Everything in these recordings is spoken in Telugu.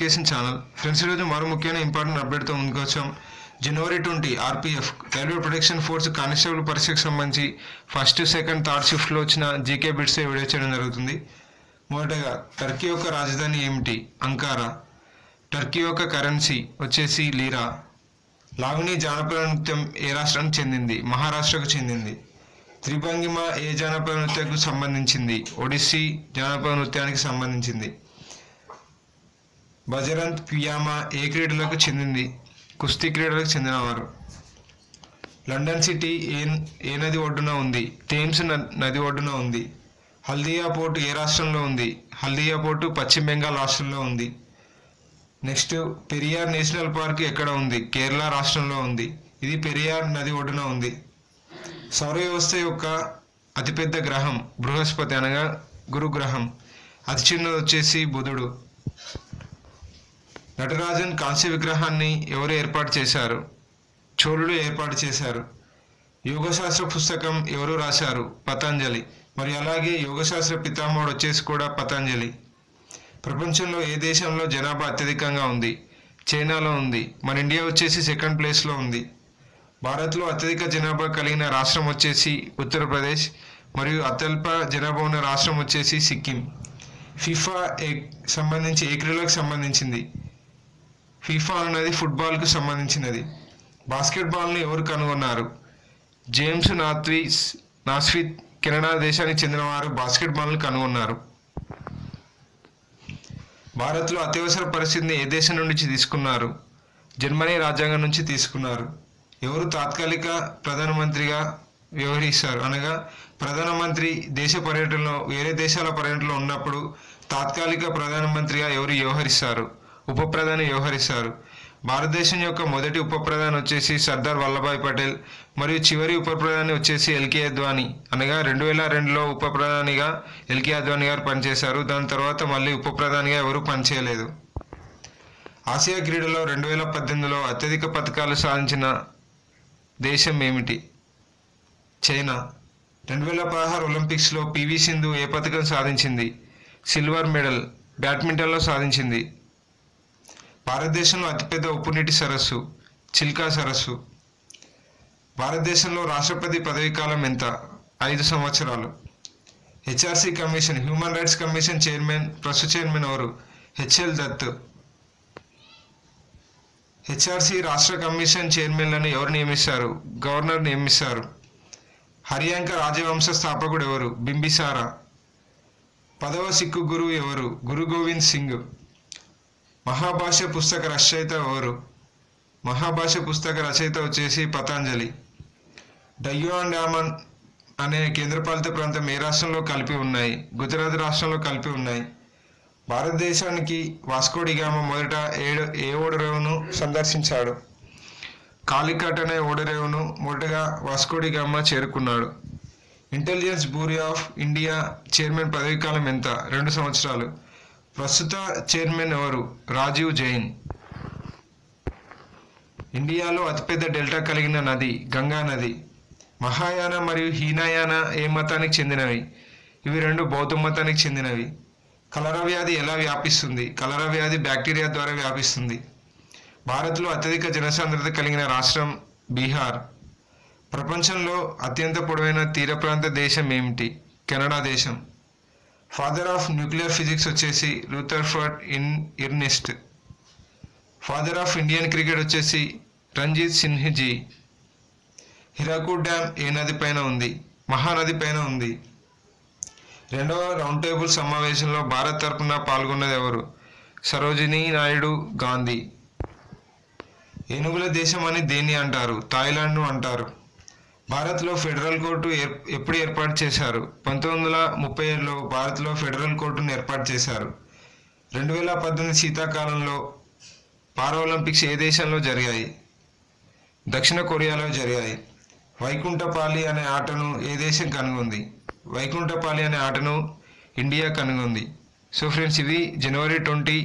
Education channel. ఫ్రెండ్స్, ఈరోజు మరో ముఖ్యమైన ఇంపార్టెంట్ అప్డేట్తో ముందుకు వచ్చాం. జనవరి 20 RPF railway protection force constable పరీక్షకు సంబంధించి ఫస్ట్, సెకండ్, థర్డ్ షిఫ్ట్లో వచ్చిన జీకే బిట్స్ వీడియో చేయడం జరుగుతుంది. మొదటగా, టర్కీ యొక్క రాజధాని ఏమిటి? అంకారా. టర్కీ యొక్క కరెన్సీ వచ్చేసి లీరా. లావణి జానపద నృత్యం ఏ రాష్ట్రానికి చెందింది? మహారాష్ట్రకు చెందింది. త్రిభంగిమ ఏ జానపద నృత్యకు సంబంధించింది? ఒడిస్సీ జానపద నృత్యానికి సంబంధించింది. బజరంత్ పియామా ఏ క్రీడలకు చెందింది? కుస్తీ క్రీడలకు చెందినవారు. లండన్ సిటీ ఏ నది ఒడ్డున ఉంది? థేమ్స్ నది ఒడ్డున ఉంది. హల్దియా పోర్టు ఏ రాష్ట్రంలో ఉంది? హల్దియా పోర్టు పశ్చిమ బెంగాల్ రాష్ట్రంలో ఉంది. నెక్స్ట్, పెరియార్ నేషనల్ పార్క్ ఎక్కడ ఉంది? కేరళ రాష్ట్రంలో ఉంది. ఇది పెరియార్ నది ఒడ్డున ఉంది. సౌర వ్యవస్థ యొక్క అతిపెద్ద గ్రహం బృహస్పతి అనగా గురుగ్రహం. అతి చిన్నది వచ్చేసి బుధుడు. నటరాజన్ కాంస్య విగ్రహాన్ని ఎవరు ఏర్పాటు చేశారు? చోళుడు ఏర్పాటు చేశారు. యోగశాస్త్ర పుస్తకం ఎవరు రాశారు? పతంజలి. మరి అలాగే యోగశాస్త్ర పితామహుడు వచ్చేసి కూడా పతంజలి. ప్రపంచంలో ఏ దేశంలో జనాభా అత్యధికంగా ఉంది? చైనాలో ఉంది. మన ఇండియా వచ్చేసి సెకండ్ ప్లేస్లో ఉంది. భారత్లో అత్యధిక జనాభా కలిగిన రాష్ట్రం వచ్చేసి ఉత్తరప్రదేశ్ మరియు అత్యల్ప జనాభా ఉన్న రాష్ట్రం వచ్చేసి సిక్కిం. ఫిఫా సంబంధించి ఏ క్రీడలకు సంబంధించింది? ఫిఫా అనేది ఫుట్బాల్కు సంబంధించినది. బాస్కెట్బాల్ని ఎవరు కనుగొన్నారు? జేమ్స్ నాస్విత్ కెనడా దేశానికి చెందినవారు బాస్కెట్బాల్ని కనుగొన్నారు. భారత్లో అత్యవసర పరిస్థితిని ఏ దేశం నుంచి తీసుకున్నారు? జర్మనీ రాజ్యాంగం నుంచి తీసుకున్నారు. ఎవరు తాత్కాలిక ప్రధానమంత్రిగా వ్యవహరిస్తారు? అనగా ప్రధానమంత్రి దేశ పర్యటనలో వేరే దేశాల పర్యటనలో ఉన్నప్పుడు తాత్కాలిక ప్రధానమంత్రిగా ఎవరు వ్యవహరిస్తారు? ఉప ప్రధాని వ్యవహరిస్తారు. భారతదేశం యొక్క మొదటి ఉప ప్రధాని వచ్చేసి సర్దార్ వల్లభాయ్ పటేల్ మరియు చివరి ఉప ప్రధాని వచ్చేసి ఎల్కే అద్వానీ. అనగా 2002లో ఉప ప్రధానిగా ఎల్కే అద్వానీ గారు పనిచేశారు. దాని తర్వాత మళ్ళీ ఉప ప్రధానిగా ఎవరు పనిచేయలేదు. ఆసియా క్రీడలో 2018లో అత్యధిక పథకాలు సాధించిన దేశం ఏమిటి? చైనా. 2016 ఒలింపిక్స్లో పివి సింధు ఏ పథకం సాధించింది? సిల్వర్ మెడల్ బ్యాడ్మింటన్లో సాధించింది. భారతదేశంలో అతిపెద్ద ఉప్పునీటి సరస్సు చిల్కా సరస్సు. భారతదేశంలో రాష్ట్రపతి పదవీ కాలం ఎంత? 5 సంవత్సరాలు. HRC commission human rights commission chairman ప్రస్తుత చైర్మన్ ఎవరు? హెచ్ఎల్ దత్. హెచ్ఆర్సీ రాష్ట్ర కమిషన్ చైర్మన్లను ఎవరు నియమిస్తారు? గవర్నర్ నియమిస్తారు. హర్యాంక రాజవంశ స్థాపకుడు ఎవరు? బింబిసారా. 10వ సిక్కు గురువు ఎవరు? గురు గోవింద్ సింగ్. మహాభాష్య పుస్తక రచయిత ఎవరు? మహాభాష్య పుస్తక రచయిత వచ్చేసి పతంజలి. డయ్యూ అండ్ డామన్ అనే కేంద్రపాలిత ప్రాంతం ఏ రాష్ట్రంలో కలిపి ఉన్నాయి? గుజరాత్ రాష్ట్రంలో కలిపి ఉన్నాయి. భారతదేశానికి వాస్కో డి గామా మొదట ఏ ఓడరేవును సందర్శించాడు? కాలికట్ అనే ఓడరేవును మొదటగా వాస్కో డి గామా చేరుకున్నాడు. Intelligence bureau of India chairman పదవీ కాలం ఎంత? 2 సంవత్సరాలు. ప్రస్తుత చైర్మన్ ఎవరు? రాజీవ్ జైన్. ఇండియాలో అతిపెద్ద డెల్టా కలిగిన నది గంగా నది. మహాయాన మరియు హీనయాన ఏ మతానికి చెందినవి? ఇవి రెండు బౌద్ధ మతానికి చెందినవి. కలరా వ్యాధి ఎలా వ్యాపిస్తుంది? కలరా వ్యాధి బ్యాక్టీరియా ద్వారా వ్యాపిస్తుంది. భారత్లో అత్యధిక జనసాంద్రత కలిగిన రాష్ట్రం బీహార్. ప్రపంచంలో అత్యంత పొడవైన తీర ప్రాంత దేశం ఏమిటి? కెనడా దేశం. ఫాదర్ ఆఫ్ న్యూక్లియర్ ఫిజిక్స్ వచ్చేసి Rutherford Ernest. Father of Indian cricket వచ్చేసి రంజిత్ సిన్హజీ. హిరాకూడ్ డ్యామ్ ఏ నది పైన ఉంది? మహానది పైన ఉంది. 2వ రౌండ్ టేబుల్ సమావేశంలో భారత్ తరపున పాల్గొన్నది ఎవరు? సరోజినీ నాయుడు గాంధీ. ఏనుగుల దేశం అని దేన్ని అంటారు? థాయిలాండ్ను అంటారు. భారత్లో ఫెడరల్ కోర్టు ఎప్పుడు ఏర్పాటు చేశారు? 1937లో భారత్లో ఫెడరల్ కోర్టును ఏర్పాటు చేశారు. 2018 శీతాకాలంలో పారాలింపిక్స్ ఏ దేశంలో జరిగాయి? దక్షిణ కొరియాలో జరిగాయి. వైకుంఠపాలి అనే ఆటను ఏ దేశం కనుగొంది? వైకుంఠపాలి అనే ఆటను ఇండియా కనుగొంది. సో ఫ్రెండ్స్, ఇది జనవరి 20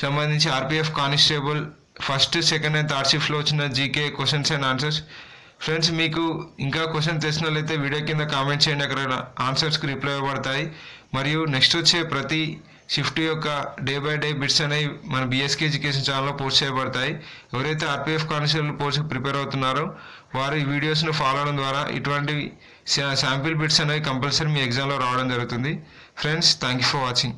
సంబంధించి RPF constable first, second and third షిఫ్ట్లో వచ్చిన GK questions and answers. Friends, మీకు ఇంకా క్వశ్చన్ తెలిసినట్లయితే వీడియో కింద కామెంట్ చేయండి. అక్కడ ఆన్సర్స్కి రిప్లై ఇవ్వబడతాయి. మరియు నెక్స్ట్ వచ్చే ప్రతి షిఫ్ట్ యొక్క డే బై డే బిట్స్ అనేవి మన బీఎస్కే ఎడ్యుకేషన్ ఛానల్లో పోస్ట్ చేయబడతాయి. ఎవరైతే ఆర్పీఎఫ్ కానిస్టేబుల్ పోస్ట్ ప్రిపేర్ అవుతున్నారో వారు ఈ వీడియోస్ను ఫాలో అవడం ద్వారా ఇటువంటి శాంపిల్ బిట్స్ అనేవి కంపల్సరీ మీ ఎగ్జామ్లో రావడం జరుగుతుంది. Friends, thank you for watching.